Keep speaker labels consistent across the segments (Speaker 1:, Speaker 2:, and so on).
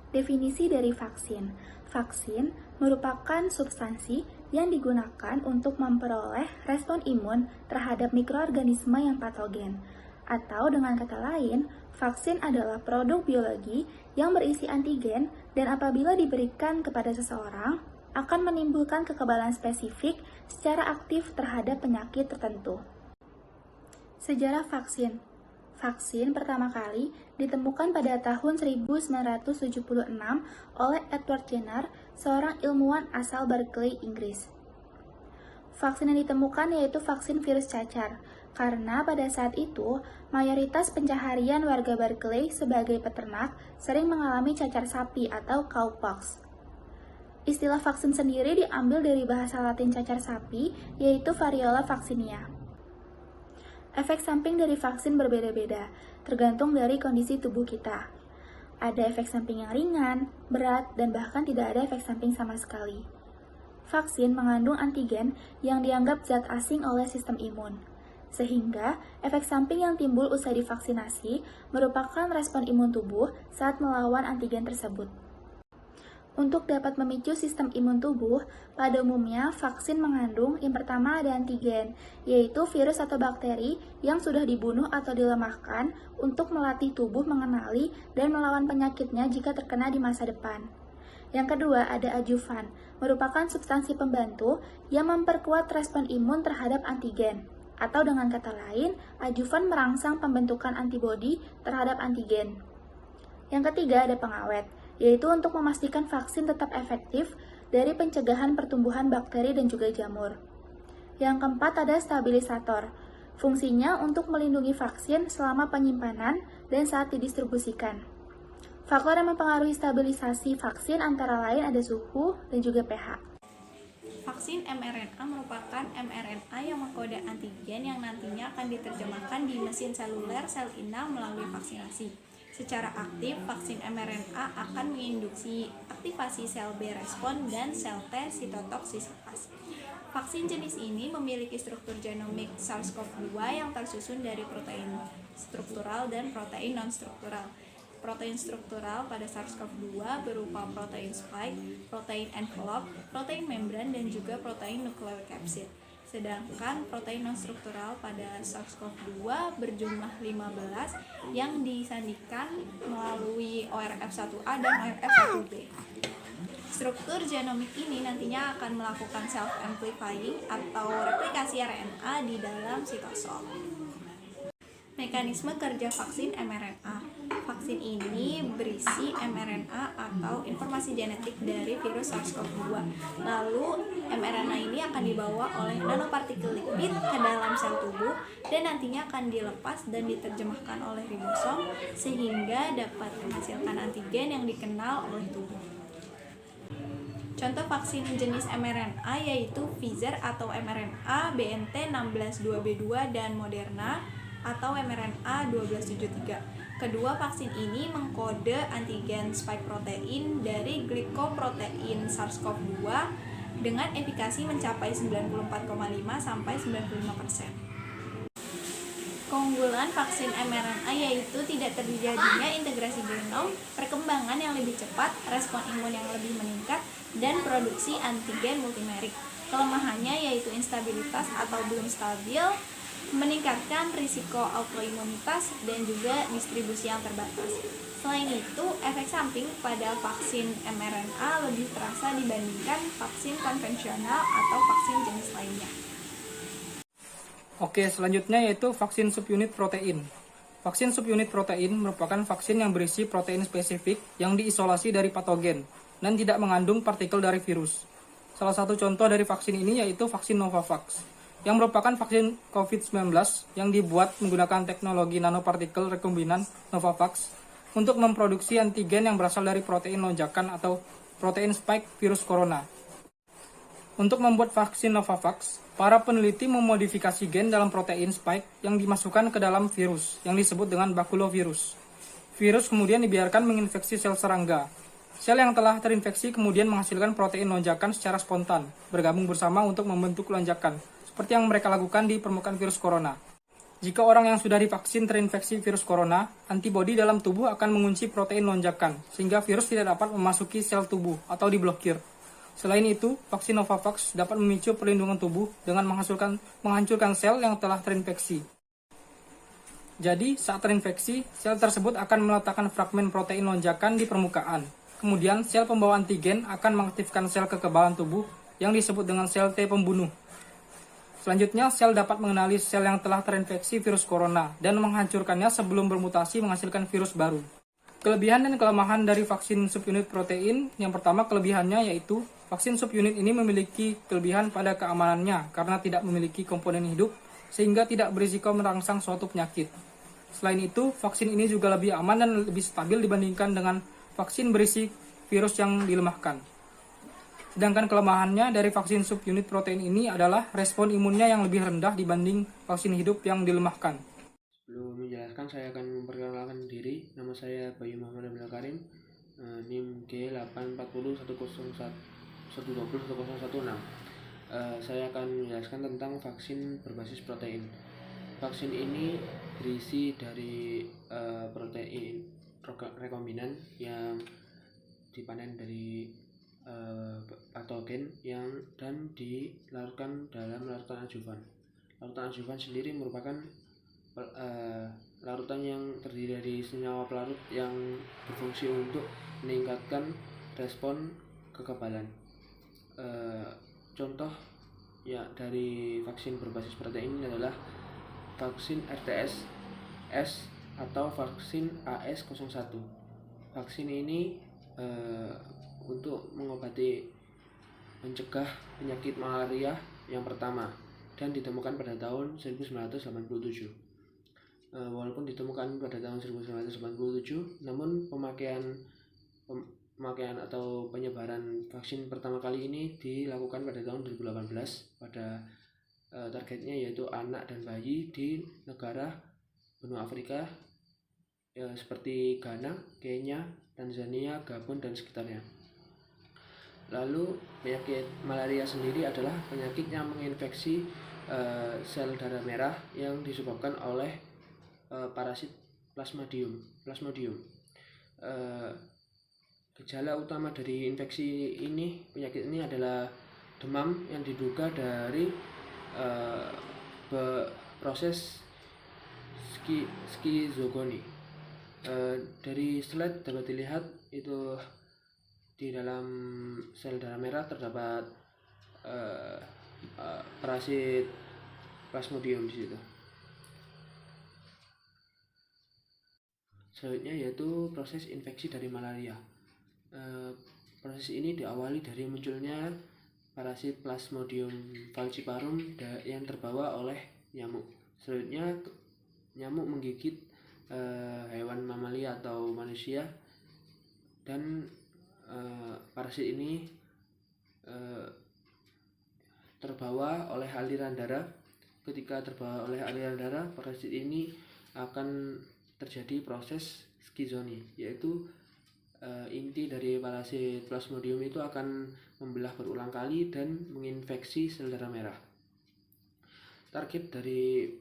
Speaker 1: Definisi dari vaksin. Vaksin merupakan substansi yang digunakan untuk memperoleh respon imun terhadap mikroorganisme yang patogen. Atau dengan kata lain, vaksin adalah produk biologi yang berisi antigen dan apabila diberikan kepada seseorang, akan menimbulkan kekebalan spesifik secara aktif terhadap penyakit tertentu. Sejarah vaksin. Vaksin pertama kali ditemukan pada tahun 1976 oleh Edward Jenner, seorang ilmuwan asal Berkeley, Inggris. Vaksin yang ditemukan yaitu vaksin virus cacar, karena pada saat itu mayoritas pencaharian warga Berkeley sebagai peternak sering mengalami cacar sapi atau cowpox. Istilah vaksin sendiri diambil dari bahasa Latin cacar sapi, yaitu Variola vaccinia. Efek samping dari vaksin berbeda-beda, tergantung dari kondisi tubuh kita. Ada efek samping yang ringan, berat, dan bahkan tidak ada efek samping sama sekali. Vaksin mengandung antigen yang dianggap zat asing oleh sistem imun, sehingga efek samping yang timbul usai divaksinasi merupakan respon imun tubuh saat melawan antigen tersebut. Untuk dapat memicu sistem imun tubuh, pada umumnya vaksin mengandung yang pertama ada antigen, yaitu virus atau bakteri yang sudah dibunuh atau dilemahkan untuk melatih tubuh mengenali dan melawan penyakitnya jika terkena di masa depan. Yang kedua ada adjuvan, merupakan substansi pembantu yang memperkuat respon imun terhadap antigen. Atau dengan kata lain, adjuvan merangsang pembentukan antibodi terhadap antigen. Yang ketiga ada pengawet, yaitu untuk memastikan vaksin tetap efektif dari pencegahan pertumbuhan bakteri dan juga jamur. Yang keempat ada stabilisator, fungsinya untuk melindungi vaksin selama penyimpanan dan saat didistribusikan. Faktor yang mempengaruhi stabilisasi vaksin antara lain ada suhu dan juga pH.
Speaker 2: Vaksin mRNA merupakan mRNA yang mengkode antigen yang nantinya akan diterjemahkan di mesin seluler sel inang melalui vaksinasi. Secara aktif, vaksin mRNA akan menginduksi aktivasi sel B respon dan sel T sitotoksisitas. Vaksin jenis ini memiliki struktur genomik SARS-CoV-2 yang tersusun dari protein struktural dan protein non-struktural. Protein struktural pada SARS-CoV-2 berupa protein spike, protein envelope, protein membran, dan juga protein nukleokapsid. Sedangkan protein non-struktural pada SARS-CoV-2 berjumlah 15 yang disandikan melalui ORF1A dan ORF1B. Struktur genomik ini nantinya akan melakukan self-amplifying atau replikasi RNA di dalam sitosol. Mekanisme kerja vaksin mRNA. Vaksin ini berisi mRNA atau informasi genetik dari virus SARS-CoV-2. Lalu, mRNA ini akan dibawa oleh nanopartikel lipid ke dalam sel tubuh dan nantinya akan dilepas dan diterjemahkan oleh ribosom sehingga dapat menghasilkan antigen yang dikenal oleh tubuh. Contoh vaksin jenis mRNA yaitu Pfizer atau mRNA BNT162b2 dan Moderna atau mRNA 1273. Kedua vaksin ini mengkode antigen spike protein dari glikoprotein SARS-CoV-2 dengan efikasi mencapai 94,5 sampai 95%. Keunggulan vaksin mRNA yaitu tidak terjadinya integrasi genom, perkembangan yang lebih cepat, respon imun yang lebih meningkat, dan produksi antigen multimerik. Kelemahannya yaitu instabilitas atau belum stabil, meningkatkan risiko autoimunitas dan juga distribusi yang terbatas. Selain itu, efek samping pada vaksin mRNA lebih terasa dibandingkan vaksin konvensional atau vaksin jenis lainnya.
Speaker 3: Oke, selanjutnya yaitu vaksin subunit protein. Vaksin subunit protein merupakan vaksin yang berisi protein spesifik yang diisolasi dari patogen dan tidak mengandung partikel dari virus. Salah satu contoh dari vaksin ini yaitu vaksin Novavax, yang merupakan vaksin COVID-19 yang dibuat menggunakan teknologi nanopartikel rekombinan Novavax untuk memproduksi antigen yang berasal dari protein lonjakan atau protein spike virus corona. Untuk membuat vaksin Novavax, para peneliti memodifikasi gen dalam protein spike yang dimasukkan ke dalam virus yang disebut dengan bakulovirus. Virus kemudian dibiarkan menginfeksi sel serangga. Sel yang telah terinfeksi kemudian menghasilkan protein lonjakan secara spontan, bergabung bersama untuk membentuk lonjakan, seperti yang mereka lakukan di permukaan virus corona. Jika orang yang sudah divaksin terinfeksi virus corona, antibodi dalam tubuh akan mengunci protein lonjakan, sehingga virus tidak dapat memasuki sel tubuh atau diblokir. Selain itu, vaksin Novavax dapat memicu perlindungan tubuh dengan menghancurkan sel yang telah terinfeksi. Jadi, saat terinfeksi, sel tersebut akan meletakkan fragmen protein lonjakan di permukaan. Kemudian, sel pembawa antigen akan mengaktifkan sel kekebalan tubuh yang disebut dengan sel T pembunuh. Selanjutnya, sel dapat mengenali sel yang telah terinfeksi virus corona dan menghancurkannya sebelum bermutasi menghasilkan virus baru. Kelebihan dan kelemahan dari vaksin subunit protein, yang pertama kelebihannya yaitu vaksin subunit ini memiliki kelebihan pada keamanannya karena tidak memiliki komponen hidup sehingga tidak berisiko merangsang suatu penyakit. Selain itu, vaksin ini juga lebih aman dan lebih stabil dibandingkan dengan vaksin berisi virus yang dilemahkan. Sedangkan kelemahannya dari vaksin subunit protein ini adalah respon imunnya yang lebih rendah dibanding vaksin hidup yang dilemahkan.
Speaker 4: Sebelum menjelaskan, saya akan memperkenalkan diri. Nama saya Bayu Muhammad Abdul Karim, NIM G840120116. Saya akan menjelaskan tentang vaksin berbasis protein. Vaksin ini berisi dari protein rekombinan yang dipanen dari patogen dan dilarutkan dalam larutan adjuvan. Larutan adjuvan sendiri merupakan larutan yang terdiri dari senyawa pelarut yang berfungsi untuk meningkatkan respon kekebalan. Contoh ya dari vaksin berbasis protein ini adalah vaksin RTS-S atau vaksin AS01. Vaksin ini untuk mencegah penyakit malaria yang pertama dan ditemukan pada tahun 1987. Walaupun ditemukan pada tahun 1987, namun pemakaian atau penyebaran vaksin pertama kali ini dilakukan pada tahun 2018 pada targetnya yaitu anak dan bayi di negara benua Afrika seperti Ghana, Kenya, Tanzania, Gabon, dan sekitarnya. Lalu penyakit malaria sendiri adalah penyakit yang menginfeksi sel darah merah yang disebabkan oleh parasit Plasmodium. Gejala utama dari penyakit ini adalah demam yang diduga dari proses skizofrenia. Dari slide dapat dilihat itu di dalam sel darah merah terdapat parasit Plasmodium di situ. Selanjutnya yaitu proses infeksi dari malaria. Proses ini diawali dari munculnya parasit Plasmodium falciparum yang terbawa oleh nyamuk. Selanjutnya nyamuk menggigit hewan mamalia atau manusia dan parasit ini terbawa oleh aliran darah. Ketika terbawa oleh aliran darah, parasit ini akan terjadi proses skizofrenia, yaitu inti dari parasit Plasmodium itu akan membelah berulang kali dan menginfeksi sel darah merah. Target dari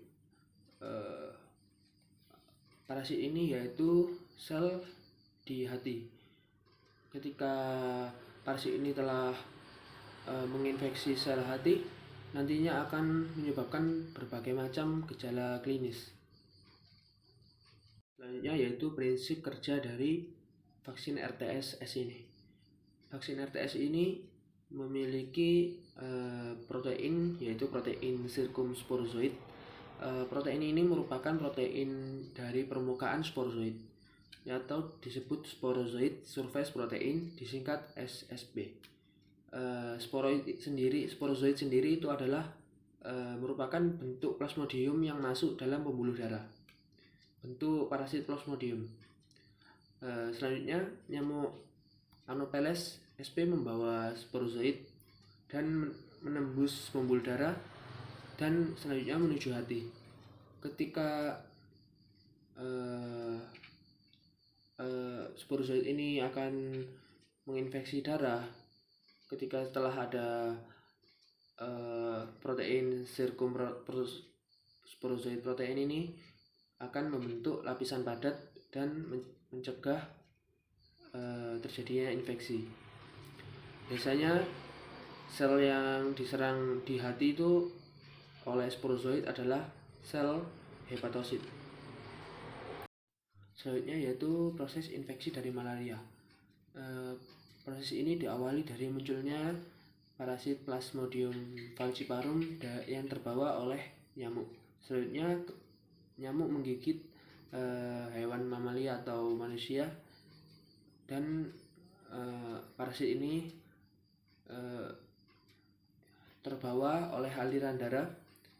Speaker 4: parasit ini yaitu sel di hati. Ketika parasit ini telah menginfeksi sel hati, nantinya akan menyebabkan berbagai macam gejala klinis. Selanjutnya yaitu prinsip kerja dari vaksin RTS-S ini. Vaksin RTS ini memiliki protein yaitu protein sirkumsporozoid. Protein ini merupakan protein dari permukaan sporozoid atau disebut sporozoid surface protein, disingkat SSP. Sporozoid sendiri itu adalah merupakan bentuk plasmodium yang masuk dalam pembuluh darah, bentuk parasit Plasmodium. Selanjutnya nyamuk Anopheles sp membawa sporozoid dan menembus pembuluh darah dan selanjutnya menuju hati. Ketika sporozoid ini akan menginfeksi darah, ketika setelah ada protein sporozoid protein ini akan membentuk lapisan padat dan mencegah terjadinya infeksi. Biasanya sel yang diserang di hati itu oleh sporozoid adalah sel hepatosit. Selanjutnya yaitu proses infeksi dari malaria. Proses ini diawali dari munculnya parasit Plasmodium falciparum yang terbawa oleh nyamuk. Selanjutnya nyamuk menggigit hewan mamalia atau manusia, dan parasit ini terbawa oleh aliran darah.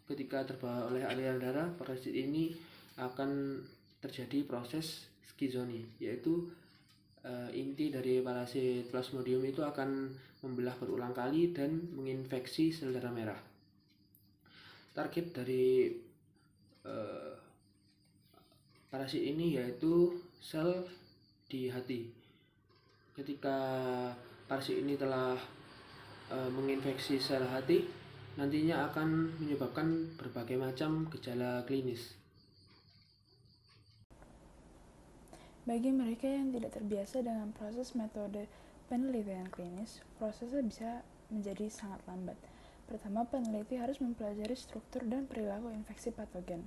Speaker 4: Ketika terbawa oleh aliran darah, parasit ini akan terjadi proses skizoni, yaitu inti dari parasit Plasmodium itu akan membelah berulang kali dan menginfeksi sel darah merah. Target dari parasit ini yaitu sel di hati. Ketika parasit ini telah menginfeksi sel hati, nantinya akan menyebabkan berbagai macam gejala klinis.
Speaker 5: Bagi mereka yang tidak terbiasa dengan proses metode penelitian klinis, prosesnya bisa menjadi sangat lambat. Pertama, peneliti harus mempelajari struktur dan perilaku infeksi patogen.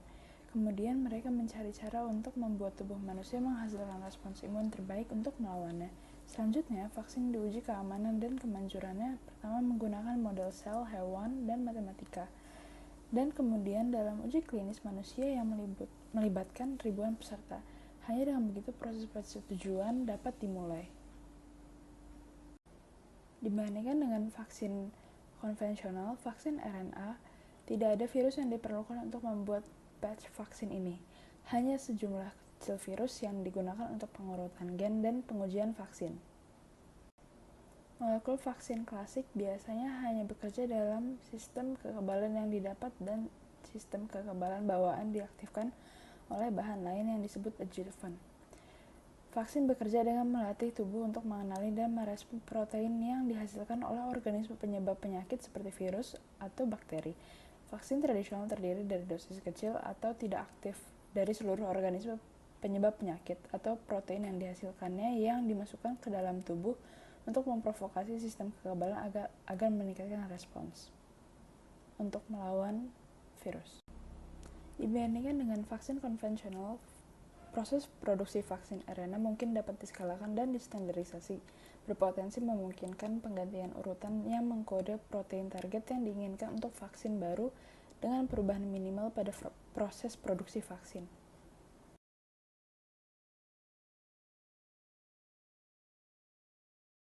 Speaker 5: Kemudian mereka mencari cara untuk membuat tubuh manusia menghasilkan respons imun terbaik untuk melawannya. Selanjutnya, vaksin diuji keamanan dan kemanjurannya pertama menggunakan model sel, hewan, dan matematika. Dan kemudian dalam uji klinis manusia yang melibatkan ribuan peserta. Hanya dengan begitu proses persetujuan dapat dimulai. Dibandingkan dengan vaksin konvensional, vaksin RNA tidak ada virus yang diperlukan untuk membuat batch vaksin ini. Hanya sejumlah kecil virus yang digunakan untuk pengurutan gen dan pengujian vaksin. Molekul vaksin klasik biasanya hanya bekerja dalam sistem kekebalan yang didapat dan sistem kekebalan bawaan diaktifkan oleh bahan lain yang disebut adjuvan. Vaksin bekerja dengan melatih tubuh untuk mengenali dan merespon protein yang dihasilkan oleh organisme penyebab penyakit seperti virus atau bakteri. Vaksin tradisional terdiri dari dosis kecil atau tidak aktif dari seluruh organisme penyebab penyakit atau protein yang dihasilkannya yang dimasukkan ke dalam tubuh untuk memprovokasi sistem kekebalan agar meningkatkan respons untuk melawan virus. Dibandingkan dengan vaksin konvensional, proses produksi vaksin RNA mungkin dapat diskalakan dan distandarisasi, berpotensi memungkinkan penggantian urutan yang mengkode protein target yang diinginkan untuk vaksin baru dengan perubahan minimal pada proses produksi vaksin.